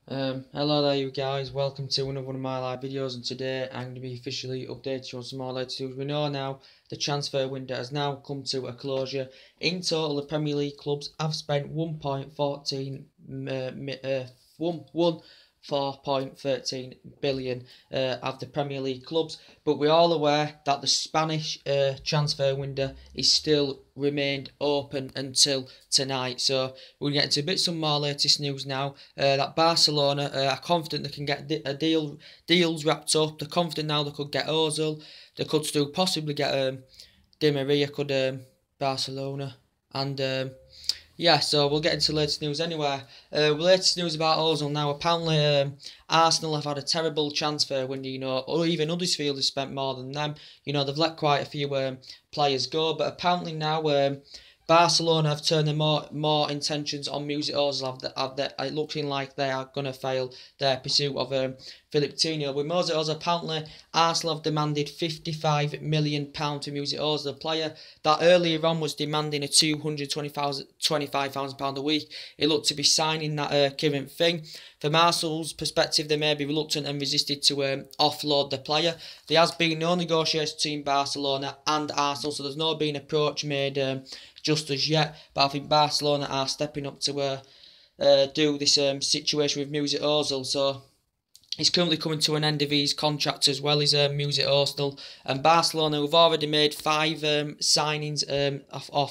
Hello there you guys, welcome to another one of my live videos, and today I'm going to be officially updating you on some more latest news. We know now the transfer window has now come to a closure. In total, the Premier League clubs have spent 4.13 billion of the Premier League clubs, but we're all aware that the Spanish transfer window is still remained open until tonight. So we'll get into some more latest news now. That Barcelona are confident they can get deals wrapped up. They're confident now they could get Ozil. They could still possibly get Di Maria. Could Barcelona and. Yeah, so we'll get into latest news anyway. Latest news about Ozil now. Apparently, Arsenal have had a terrible transfer window, or even Huddersfield has spent more than them. They've let quite a few players go, but apparently now Barcelona have turned their more intentions on Mesut Ozil. It looking like they are going to fail their pursuit of Philippe Coutinho. With Mesut Ozil, apparently Arsenal have demanded £55 million for Mesut Ozil, the player that earlier on was demanding a £225,000 a week. It looked to be signing that current thing. From Arsenal's perspective, they may be reluctant and resisted to offload the player. There has been no negotiation between Barcelona and Arsenal, so there's no been approach made just as yet. But I think Barcelona are stepping up to do this situation with Mesut Ozil. So he's currently coming to an end of his contract as well as Mesut Ozil, and Barcelona have already made 5 signings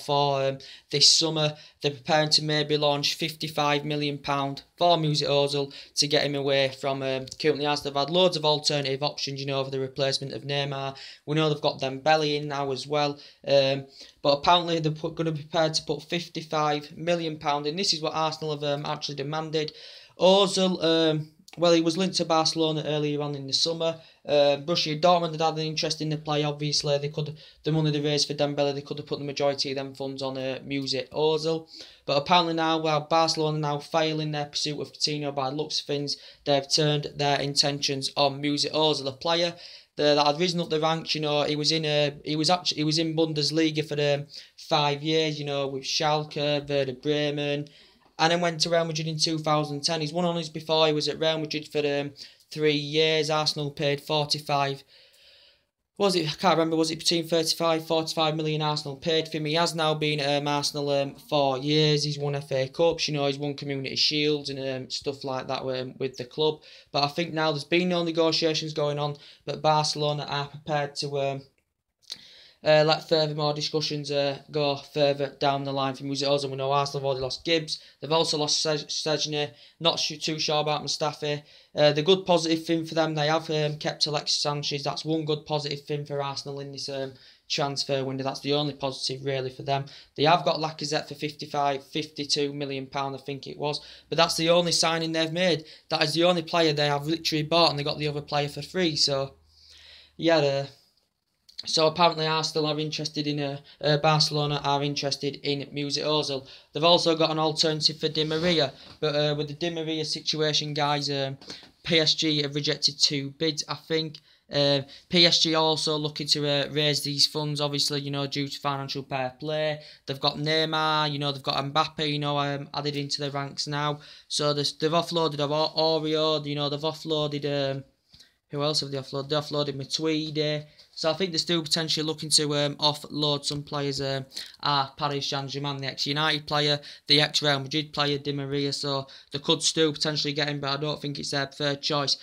for this summer. They're preparing to maybe launch £55 million for Mesut Ozil to get him away from currently Arsenal. They've had loads of alternative options, for the replacement of Neymar. We know they've got Dembele in now as well, but apparently they're going to be prepared to put £55 million in. This is what Arsenal have actually demanded. Ozil, well, he was linked to Barcelona earlier on in the summer. Borussia Dortmund had an interest in the play. Obviously, the money they raised for Dembele, they could have put the majority of them funds on Mesut Ozil. But apparently now, Barcelona now failing their pursuit of Coutinho by the looks of things, they've turned their intentions on Mesut Ozil, a player that had risen up the ranks. He was in Bundesliga for 5 years. With Schalke, Werder Bremen, and then went to Real Madrid in 2010. He's won on his before. He was at Real Madrid for 3 years. Arsenal paid 45. Was it? I can't remember. Was it between 35, 45 million Arsenal paid for him? He has now been at Arsenal 4 years. He's won FA Cups. He's won Community Shields and stuff like that with the club. But I think now there's been no negotiations going on, but Barcelona are prepared to let further more discussions go further down the line for Mesut Ozil. We know Arsenal have already lost Gibbs. They've also lost Szczesny. Not too sure about Mustafi. The good positive thing for them, they have kept Alexis Sanchez. That's one good positive thing for Arsenal in this transfer window. That's the only positive really for them. They have got Lacazette for £52 million, I think it was. But that's the only signing they've made. That is the only player they have literally bought, and they got the other player for free. So, yeah, so apparently Arsenal are interested in Barcelona are interested in Mesut Ozil. They've also got an alternative for Di Maria, but with the Di Maria situation, guys, PSG have rejected 2 bids, I think. PSG are also looking to raise these funds, obviously, due to financial fair play. They've got Neymar, they've got Mbappe, added into the ranks now. So they've offloaded Oreo, they've offloaded. Who else have they offloaded? They offloaded Matuidi. So I think they're still potentially looking to offload some players. Paris Saint-Germain, the ex-United player, the ex-Real Madrid player, Di Maria. So they could still potentially get him, but I don't think it's their preferred choice.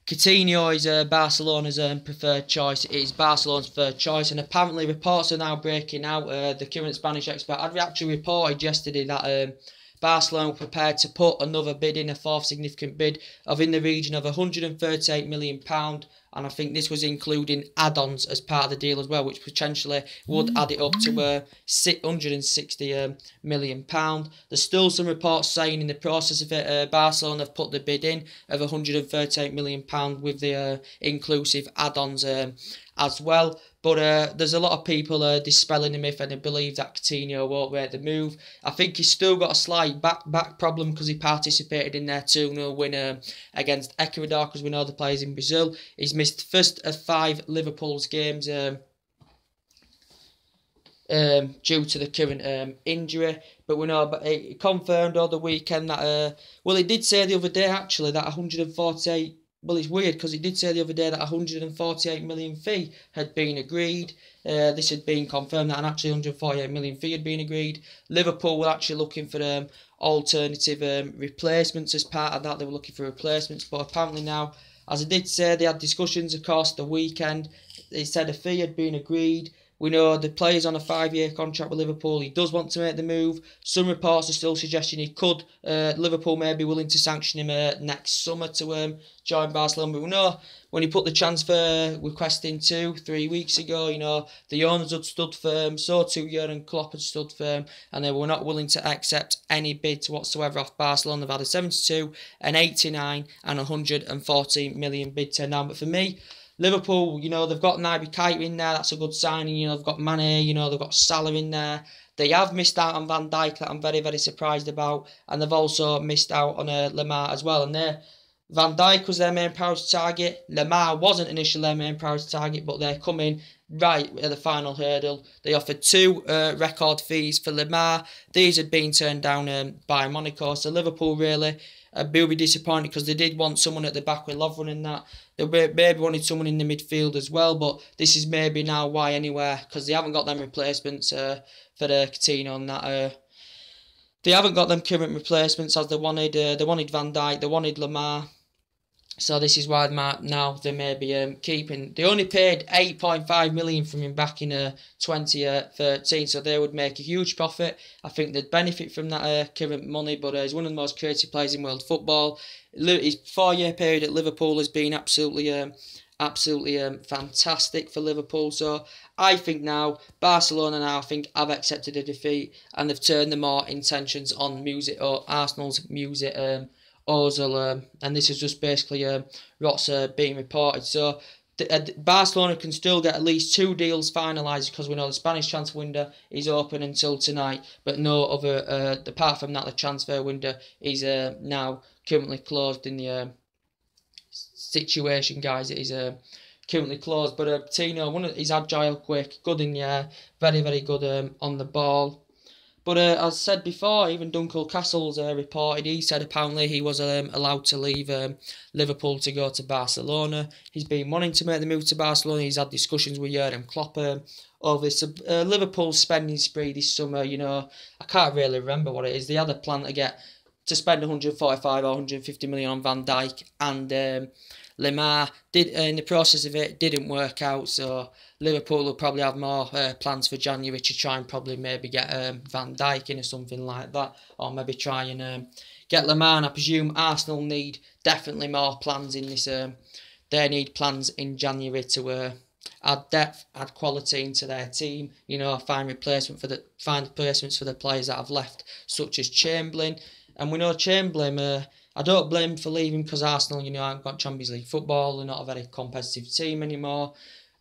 Coutinho is Barcelona's preferred choice. It is Barcelona's preferred choice, and apparently reports are now breaking out. The current Spanish expert had actually reported yesterday that Barcelona were prepared to put another bid in, a 4th significant bid of in the region of £138 million. And I think this was including add-ons as part of the deal as well, which potentially would add it up to £160 million. There's still some reports saying in the process of it, Barcelona have put the bid in of £138 million with the inclusive add-ons as well. But there's a lot of people dispelling the myth, and they believe that Coutinho won't make the move. I think he's still got a slight back problem because he participated in their 2-0 win against Ecuador, because we know the players in Brazil. He's missed the first of 5 Liverpool's games due to the current injury. But we know, but it confirmed over the weekend that well, it did say the other day actually that 148. Well, it's weird because it did say the other day that 148 million fee had been agreed. This had been confirmed that actually 148 million fee had been agreed. Liverpool were actually looking for alternative replacements as part of that. They were looking for replacements, but apparently now, as I did say, they had discussions across the weekend. They said a fee had been agreed. We know the player's on a 5-year contract with Liverpool. He does want to make the move. Some reports are still suggesting he could. Liverpool may be willing to sanction him next summer to join Barcelona. But we know when he put the transfer request in 2-3 weeks ago, you know, the owners had stood firm. So too Jurgen Klopp had stood firm. And they were not willing to accept any bids whatsoever off Barcelona. They've had a 72, an 89 and 114 million bid turned down. But for me, Liverpool, you know, they've got Naby Keita in there. That's a good signing. You know, they've got Mane. You know, they've got Salah in there. They have missed out on Van Dijk that I'm very, very surprised about. And they've also missed out on Lamar as well. And Van Dijk was their main priority target. Lamar wasn't initially their main priority target, but they're coming right at the final hurdle. They offered 2 record fees for Lamar. These had been turned down by Monaco. So Liverpool really will be disappointed because they did want someone at the back with Lovren and that. They maybe wanted someone in the midfield as well, but this is maybe now why anywhere, because they haven't got them replacements for Coutinho and that. They haven't got them current replacements as they wanted. They wanted Van Dijk, they wanted Lamar. So this is why now they may be keeping. They only paid 8.5 million from him back in 2013, so they would make a huge profit. I think they'd benefit from that current money. But he's one of the most creative players in world football. His 4-year period at Liverpool has been absolutely fantastic for Liverpool. So I think now Barcelona have accepted a defeat and they've turned their more intentions on Arsenal's music. Ozil, and this is just basically what's being reported. So Barcelona can still get at least 2 deals finalised because we know the Spanish transfer window is open until tonight, but no other, apart from that, the transfer window is now currently closed in the situation, guys. It is currently closed, but Tino, he's agile, quick, good in the air, very, very good on the ball. But as said before, even Duncan Castle's reported, he said apparently he was allowed to leave Liverpool to go to Barcelona. He's been wanting to make the move to Barcelona. He's had discussions with Jurgen Klopp over this. Liverpool's spending spree this summer, you know, I can't really remember what it is. They had a plan to spend 145 or 150 million on Van Dijk and Lamar. In the process of it, didn't work out, so Liverpool will probably have more plans for January to try and probably maybe get Van Dijk in or something like that, or maybe try and get Lamar. And I presume Arsenal need definitely more plans in this. They need plans in January to add depth, add quality into their team. You know, find replacements for the players that have left, such as Chamberlain. And we know Chamberlain. I don't blame him for leaving because Arsenal, you know, haven't got Champions League football. They're not a very competitive team anymore.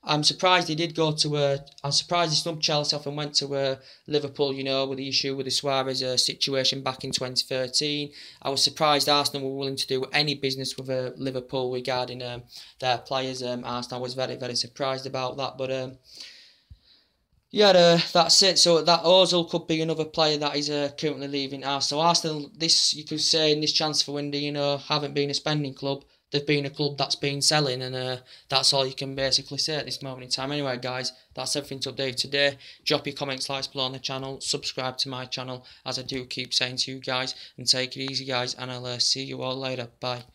I'm surprised he did go to I'm surprised he snubbed Chelsea off and went to Liverpool, you know, with the issue with the Suarez situation back in 2013. I was surprised Arsenal were willing to do any business with Liverpool regarding their players. Arsenal was very, very surprised about that. But yeah, that's it. So that Ozil could be another player that is currently leaving Arsenal. Arsenal, this you could say in this transfer window, you know, haven't been a spending club. They've been a club that's been selling, and that's all you can basically say at this moment in time. Anyway, guys, that's everything to update today. Drop your comments, likes below on the channel. Subscribe to my channel, as I do keep saying to you guys. And take it easy, guys, and I'll see you all later. Bye.